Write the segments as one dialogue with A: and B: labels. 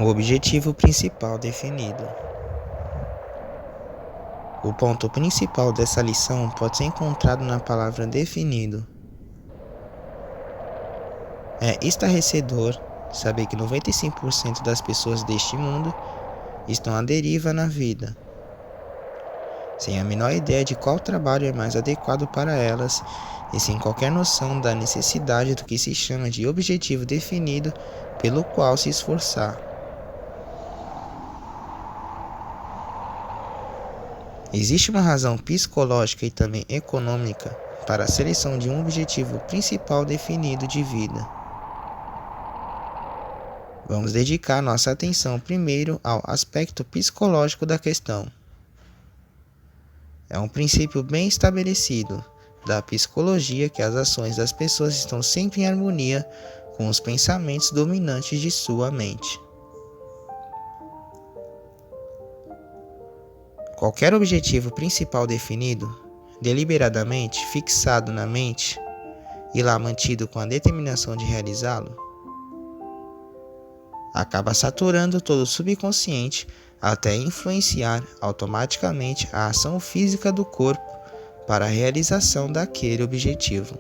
A: O objetivo principal definido. O ponto principal dessa lição pode ser encontrado na palavra definido. É estarrecedor saber que 95% das pessoas deste mundo estão à deriva na vida, sem a menor ideia de qual trabalho é mais adequado para elas e sem qualquer noção da necessidade do que se chama de objetivo definido pelo qual se esforçar. Existe uma razão psicológica e também econômica para a seleção de um objetivo principal definido de vida. Vamos dedicar nossa atenção primeiro ao aspecto psicológico da questão. É um princípio bem estabelecido da psicologia que as ações das pessoas estão sempre em harmonia com os pensamentos dominantes de sua mente. Qualquer objetivo principal definido, deliberadamente fixado na mente e lá mantido com a determinação de realizá-lo, acaba saturando todo o subconsciente até influenciar automaticamente a ação física do corpo para a realização daquele objetivo.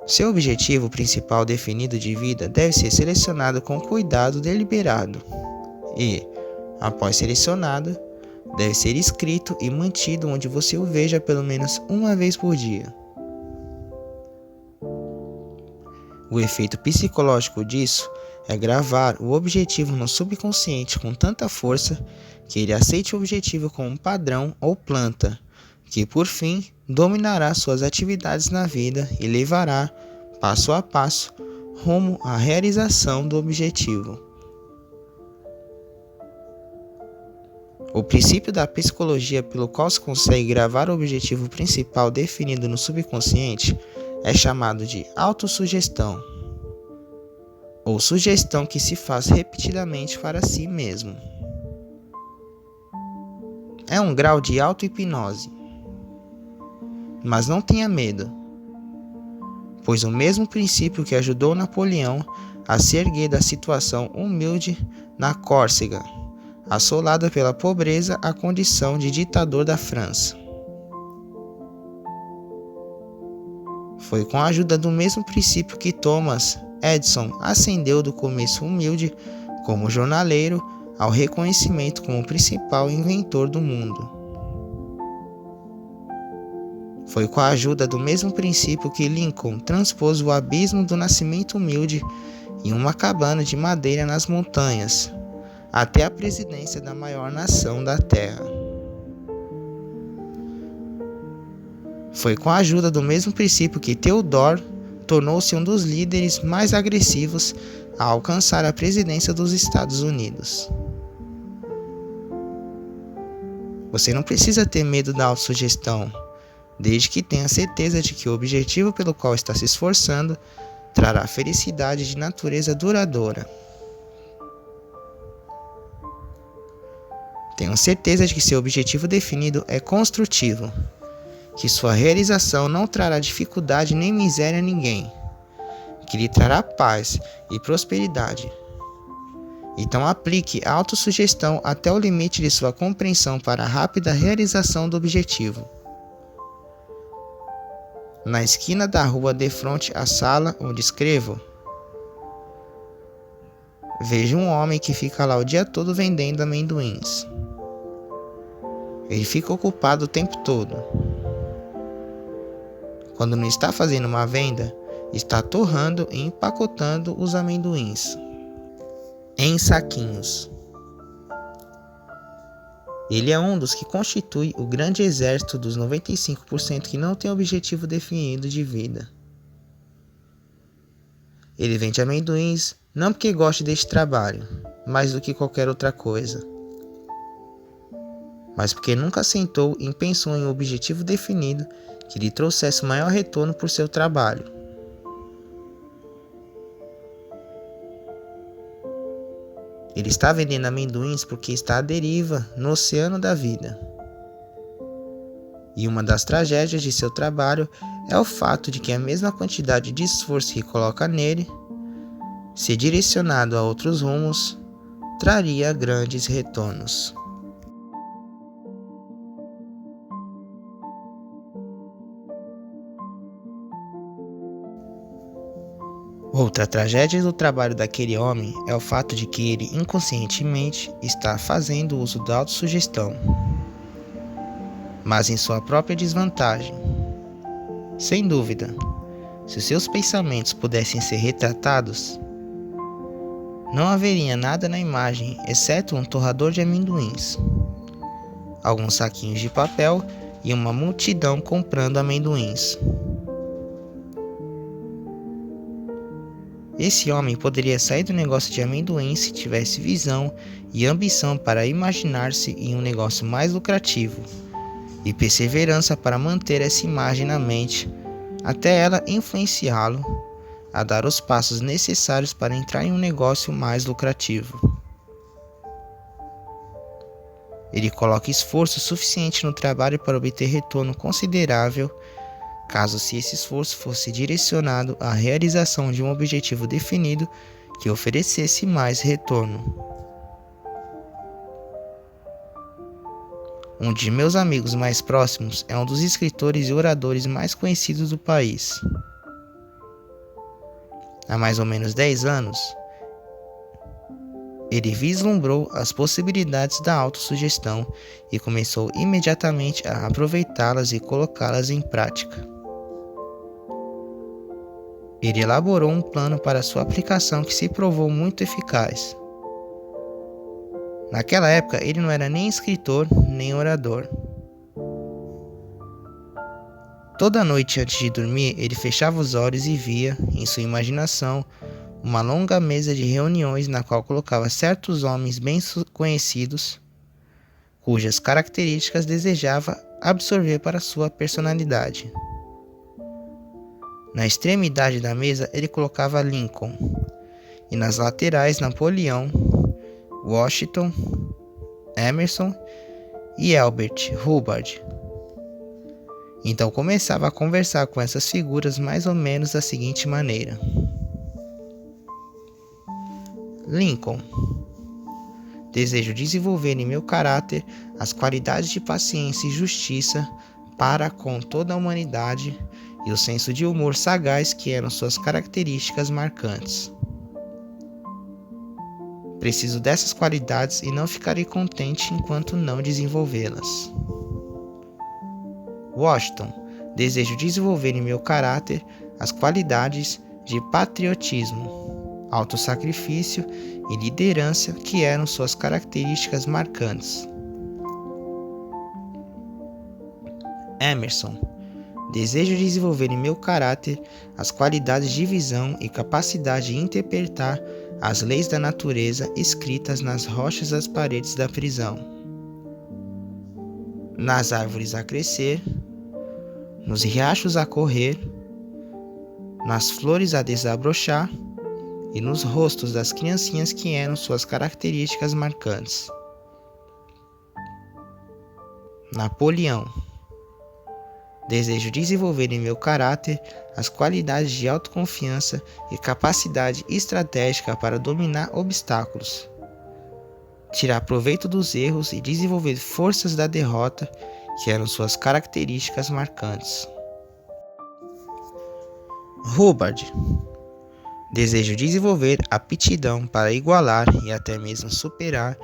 A: Seu objetivo principal definido de vida deve ser selecionado com cuidado deliberado e, após selecionado, deve ser escrito e mantido onde você o veja pelo menos uma vez por dia. O efeito psicológico disso é gravar o objetivo no subconsciente com tanta força que ele aceite o objetivo como um padrão ou planta, que por fim dominará suas atividades na vida e levará, passo a passo, rumo à realização do objetivo. O princípio da psicologia pelo qual se consegue gravar o objetivo principal definido no subconsciente é chamado de autossugestão, ou sugestão que se faz repetidamente para si mesmo. É um grau de auto-hipnose. Mas não tenha medo, pois o mesmo princípio que ajudou Napoleão a se erguer da situação humilde na Córcega, assolada pela pobreza à condição de ditador da França. Foi com a ajuda do mesmo princípio que Thomas Edison ascendeu do começo humilde como jornaleiro ao reconhecimento como o principal inventor do mundo. Foi com a ajuda do mesmo princípio que Lincoln transpôs o abismo do nascimento humilde em uma cabana de madeira nas montanhas, até a presidência da maior nação da Terra. Foi com a ajuda do mesmo princípio que Theodore tornou-se um dos líderes mais agressivos a alcançar a presidência dos Estados Unidos. Você não precisa ter medo da autossugestão, desde que tenha certeza de que o objetivo pelo qual está se esforçando trará felicidade de natureza duradoura. Tenho certeza de que seu objetivo definido é construtivo, que sua realização não trará dificuldade nem miséria a ninguém, que lhe trará paz e prosperidade. Então aplique a autossugestão até o limite de sua compreensão para a rápida realização do objetivo. Na esquina da rua defronte à sala onde escrevo, vejo um homem que fica lá o dia todo vendendo amendoins. Ele fica ocupado o tempo todo. Quando não está fazendo uma venda, está torrando e empacotando os amendoins em saquinhos. Ele é um dos que constitui o grande exército dos 95% que não tem objetivo definido de vida. Ele vende amendoins não porque goste deste trabalho, mais do que qualquer outra coisa, mas porque nunca sentou e pensou em um objetivo definido que lhe trouxesse o maior retorno por seu trabalho. Ele está vendendo amendoins porque está à deriva no oceano da vida. E uma das tragédias de seu trabalho é o fato de que a mesma quantidade de esforço que coloca nele se direcionado a outros rumos, traria grandes retornos. Outra tragédia do trabalho daquele homem é o fato de que ele inconscientemente está fazendo uso da autossugestão, mas em sua própria desvantagem. Sem dúvida, se os seus pensamentos pudessem ser retratados, não haveria nada na imagem exceto um torrador de amendoins, alguns saquinhos de papel e uma multidão comprando amendoins. Esse homem poderia sair do negócio de amendoim se tivesse visão e ambição para imaginar-se em um negócio mais lucrativo, e perseverança para manter essa imagem na mente, até ela influenciá-lo a dar os passos necessários para entrar em um negócio mais lucrativo. Ele coloca esforço suficiente no trabalho para obter retorno considerável, caso se esse esforço fosse direcionado à realização de um objetivo definido que oferecesse mais retorno. Um de meus amigos mais próximos é um dos escritores e oradores mais conhecidos do país. Há mais ou menos 10 anos, ele vislumbrou as possibilidades da autossugestão e começou imediatamente a aproveitá-las e colocá-las em prática. Ele elaborou um plano para sua aplicação que se provou muito eficaz. Naquela época, ele não era nem escritor, nem orador. Toda noite antes de dormir, ele fechava os olhos e via, em sua imaginação, uma longa mesa de reuniões na qual colocava certos homens bem conhecidos, cujas características desejava absorver para sua personalidade. Na extremidade da mesa ele colocava Lincoln, e nas laterais Napoleão, Washington, Emerson e Albert Hubbard. Então começava a conversar com essas figuras mais ou menos da seguinte maneira: Lincoln: desejo desenvolver em meu caráter as qualidades de paciência e justiça para com toda a humanidade e o senso de humor sagaz que eram suas características marcantes. Preciso dessas qualidades e não ficarei contente enquanto não desenvolvê-las. Washington: desejo desenvolver em meu caráter as qualidades de patriotismo, autossacrifício e liderança que eram suas características marcantes. Emerson: desejo desenvolver em meu caráter as qualidades de visão e capacidade de interpretar as leis da natureza escritas nas rochas das paredes da prisão, nas árvores a crescer, nos riachos a correr, nas flores a desabrochar e nos rostos das criancinhas que eram suas características marcantes. Napoleão: desejo desenvolver em meu caráter as qualidades de autoconfiança e capacidade estratégica para dominar obstáculos, tirar proveito dos erros e desenvolver forças da derrota, que eram suas características marcantes. Hubbard: desejo desenvolver aptidão para igualar e até mesmo superar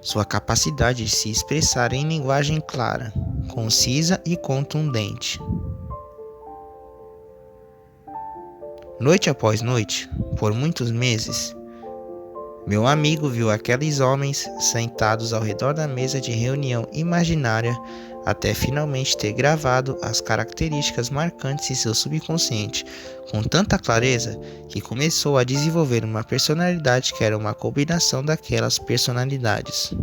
A: sua capacidade de se expressar em linguagem clara, concisa e contundente. Noite após noite, por muitos meses, meu amigo viu aqueles homens sentados ao redor da mesa de reunião imaginária até finalmente ter gravado as características marcantes em seu subconsciente com tanta clareza que começou a desenvolver uma personalidade que era uma combinação daquelas personalidades.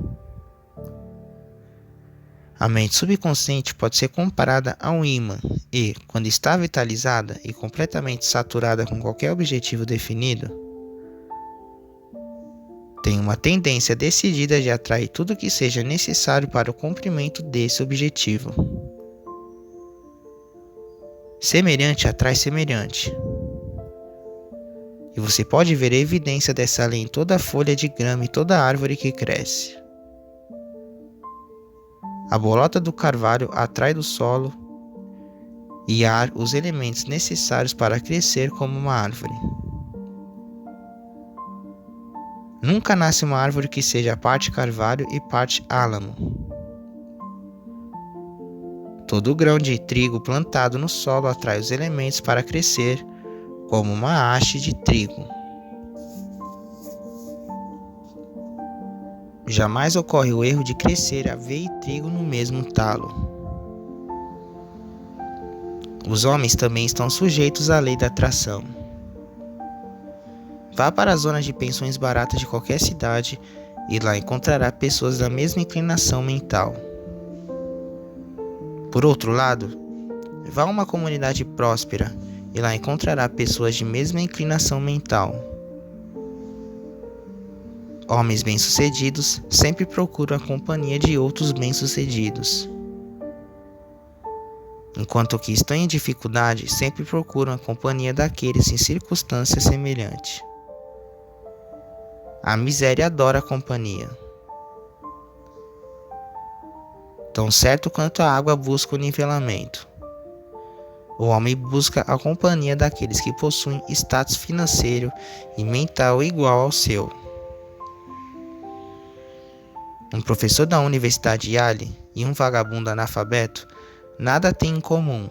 A: A mente subconsciente pode ser comparada a um ímã e, quando está vitalizada e completamente saturada com qualquer objetivo definido, tem uma tendência decidida de atrair tudo que seja necessário para o cumprimento desse objetivo. Semelhante atrai semelhante. e você pode ver a evidência dessa lei em toda folha de grama e toda árvore que cresce. A bolota do carvalho atrai do solo e ar os elementos necessários para crescer como uma árvore. Nunca nasce uma árvore que seja parte carvalho e parte álamo. Todo grão de trigo plantado no solo atrai os elementos para crescer como uma haste de trigo. Jamais ocorre o erro de crescer aveia e trigo no mesmo talo. Os homens também estão sujeitos à lei da atração. Vá para as zonas de pensões baratas de qualquer cidade e lá encontrará pessoas da mesma inclinação mental. Por outro lado, vá a uma comunidade próspera e lá encontrará pessoas de mesma inclinação mental. Homens bem-sucedidos sempre procuram a companhia de outros bem-sucedidos, enquanto que estão em dificuldade sempre procuram a companhia daqueles em circunstâncias semelhantes. A miséria adora a companhia. Tão certo quanto a água busca o nivelamento, o homem busca a companhia daqueles que possuem status financeiro e mental igual ao seu. Um professor da Universidade Yale e um vagabundo analfabeto nada têm em comum.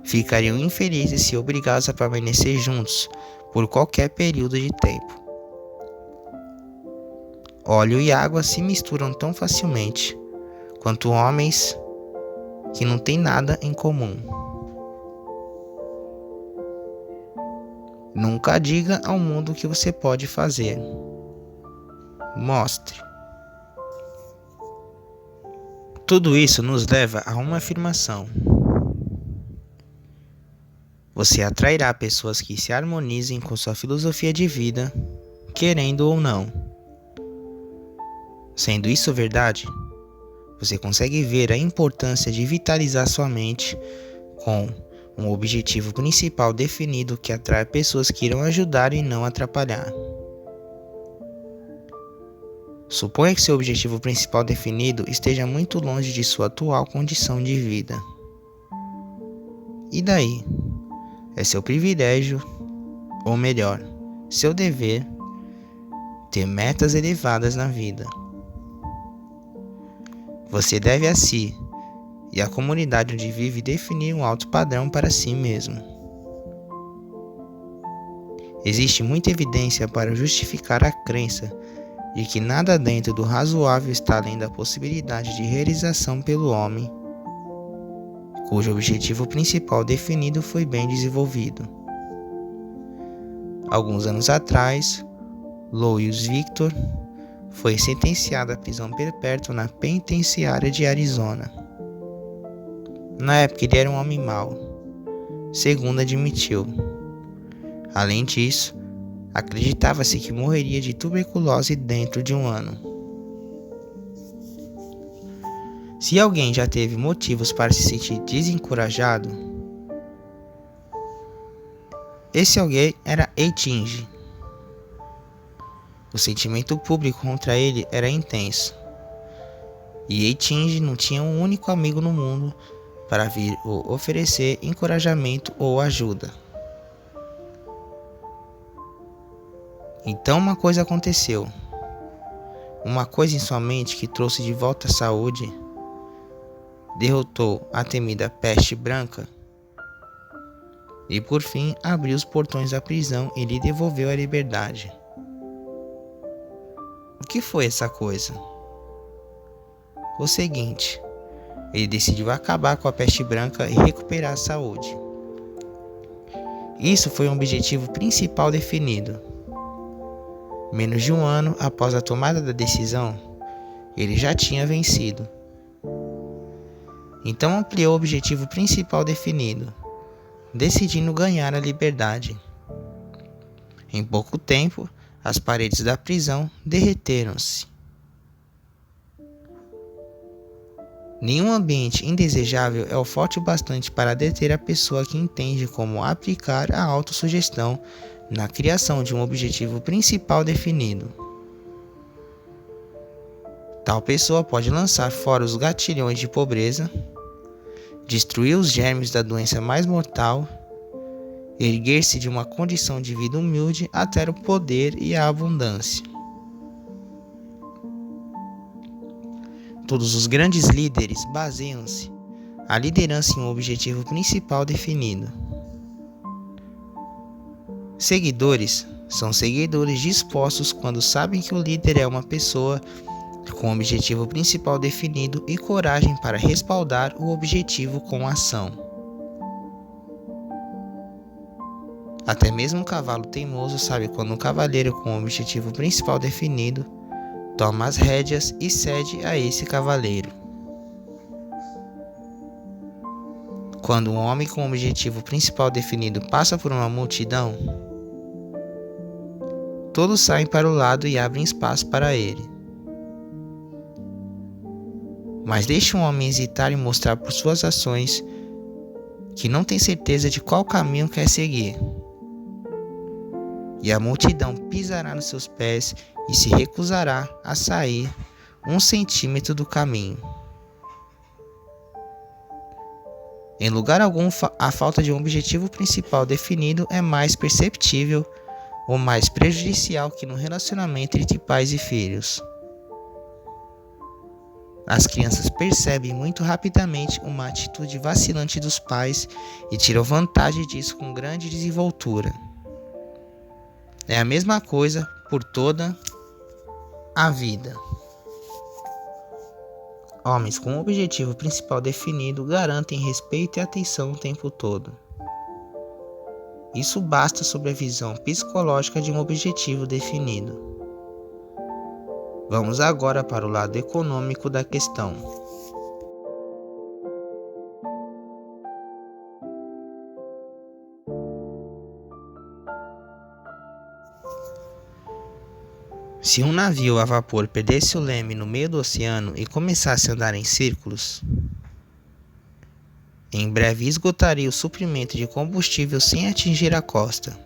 A: Ficariam infelizes se obrigados a permanecer juntos por qualquer período de tempo. Óleo e água se misturam tão facilmente quanto homens que não têm nada em comum. Nunca diga ao mundo o que você pode fazer. Mostre. Tudo isso nos leva a uma afirmação. Você atrairá pessoas que se harmonizem com sua filosofia de vida, querendo ou não. Sendo isso verdade, você consegue ver a importância de vitalizar sua mente com um objetivo principal definido que atrai pessoas que irão ajudar e não atrapalhar. Suponha que seu objetivo principal definido esteja muito longe de sua atual condição de vida. E daí? É seu privilégio, ou melhor, seu dever, ter metas elevadas na vida. Você deve a si e à comunidade onde vive definir um alto padrão para si mesmo. Existe muita evidência para justificar a crença de que nada dentro do razoável está além da possibilidade de realização pelo homem, cujo objetivo principal definido foi bem desenvolvido. Alguns anos atrás, Louis Victor foi sentenciado à prisão perpétua na penitenciária de Arizona. Na época ele era um homem mau, segundo admitiu. Além disso, acreditava-se que morreria de tuberculose dentro de um ano. Se alguém já teve motivos para se sentir desencorajado, esse alguém era Eitinge. O sentimento público contra ele era intenso, e Eitinge não tinha um único amigo no mundo para vir o oferecer encorajamento ou ajuda. Então uma coisa aconteceu, uma coisa em sua mente que trouxe de volta a saúde, derrotou a temida peste branca e por fim abriu os portões da prisão e lhe devolveu a liberdade. O que foi essa coisa? O seguinte, ele decidiu acabar com a peste branca e recuperar a saúde. Isso foi um objetivo principal definido. Menos de um ano após a tomada da decisão, ele já tinha vencido. Então ampliou o objetivo principal definido, decidindo ganhar a liberdade. Em pouco tempo, as paredes da prisão derreteram-se. Nenhum ambiente indesejável é o forte o bastante para deter a pessoa que entende como aplicar a autossugestão na criação de um objetivo principal definido. Tal pessoa pode lançar fora os gatilhões de pobreza, destruir os germes da doença mais mortal, erguer-se de uma condição de vida humilde até o poder e a abundância. Todos os grandes líderes baseiam-se a liderança em um objetivo principal definido. Seguidores são seguidores dispostos quando sabem que o líder é uma pessoa com objetivo principal definido e coragem para respaldar o objetivo com ação. Até mesmo um cavalo teimoso sabe quando um cavaleiro com um objetivo principal definido toma as rédeas e cede a esse cavaleiro. Quando um homem com um objetivo principal definido passa por uma multidão, todos saem para o lado e abrem espaço para ele. Mas deixe um homem hesitar e mostrar por suas ações que não tem certeza de qual caminho quer seguir. E a multidão pisará nos seus pés e se recusará a sair 1 centímetro do caminho. Em lugar algum, a falta de um objetivo principal definido é mais perceptível ou mais prejudicial que no relacionamento entre pais e filhos. As crianças percebem muito rapidamente uma atitude vacilante dos pais e tiram vantagem disso com grande desenvoltura. É a mesma coisa por toda a vida. Homens com um objetivo principal definido garantem respeito e atenção o tempo todo. Isso basta sobre a visão psicológica de um objetivo definido. Vamos agora para o lado econômico da questão. Se um navio a vapor perdesse o leme no meio do oceano e começasse a andar em círculos, em breve esgotaria o suprimento de combustível sem atingir a costa,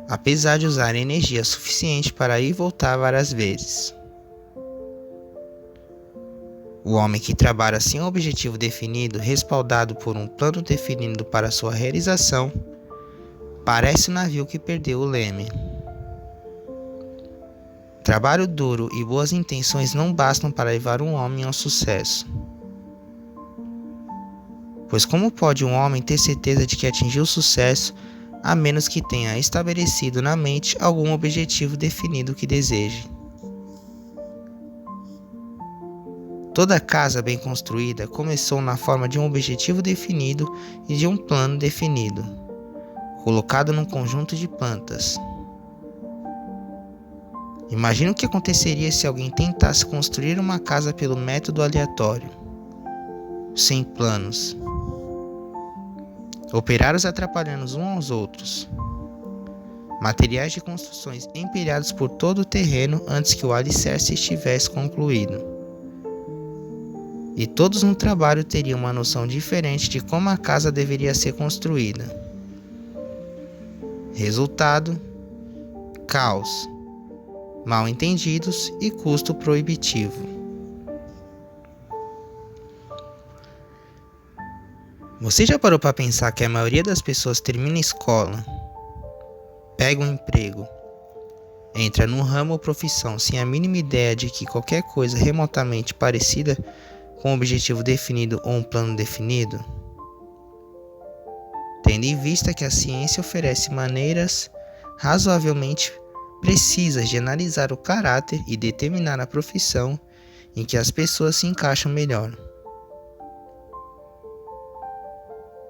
A: apesar de usar energia suficiente para ir e voltar várias vezes. O homem que trabalha sem um objetivo definido, respaldado por um plano definido para sua realização, parece um navio que perdeu o leme. Trabalho duro e boas intenções não bastam para levar um homem ao sucesso. Pois como pode um homem ter certeza de que atingiu o sucesso a menos que tenha estabelecido na mente algum objetivo definido que deseje? Toda casa bem construída começou na forma de um objetivo definido e de um plano definido, colocado num conjunto de plantas. Imagina o que aconteceria se alguém tentasse construir uma casa pelo método aleatório, sem planos. Operários atrapalhando uns aos outros. Materiais de construções empilhados por todo o terreno antes que o alicerce estivesse concluído. E todos no trabalho teriam uma noção diferente de como a casa deveria ser construída. Resultado: caos, mal entendidos e custo proibitivo. Você já parou para pensar que a maioria das pessoas termina a escola, pega um emprego, entra num ramo ou profissão sem a mínima ideia de que qualquer coisa remotamente parecida com um objetivo definido ou um plano definido? Tendo em vista que a ciência oferece maneiras razoavelmente precisas de analisar o caráter e determinar a profissão em que as pessoas se encaixam melhor.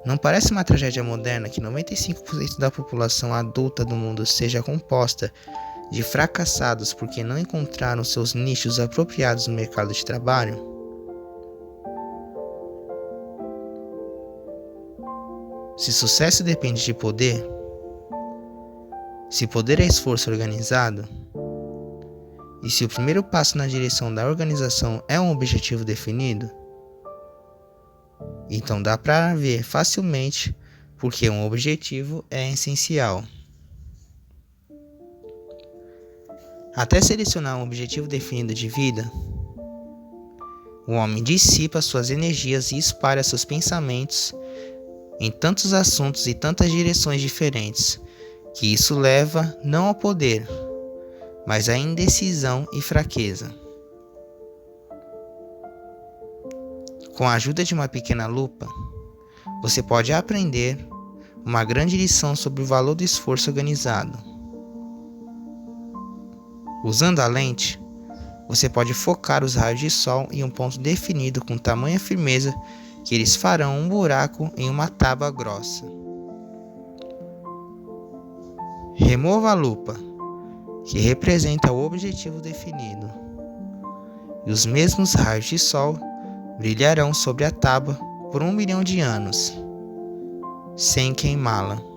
A: Não parece uma tragédia moderna que 95% da população adulta do mundo seja composta de fracassados porque não encontraram seus nichos apropriados no mercado de trabalho? Se sucesso depende de poder, se poder é esforço organizado, E se o primeiro passo na direção da organização é um objetivo definido, então dá para ver facilmente porque um objetivo é essencial. Até selecionar um objetivo definido de vida, o homem dissipa suas energias e espalha seus pensamentos em tantos assuntos e tantas direções diferentes, que isso leva não ao poder, mas à indecisão e fraqueza. Com a ajuda de uma pequena lupa, você pode aprender uma grande lição sobre o valor do esforço organizado. Usando a lente, você pode focar os raios de sol em um ponto definido com tamanha firmeza que eles farão um buraco em uma tábua grossa. Remova a lupa, que representa o objetivo definido, e os mesmos raios de sol brilharão sobre a tábua por 1 milhão de anos, sem queimá-la.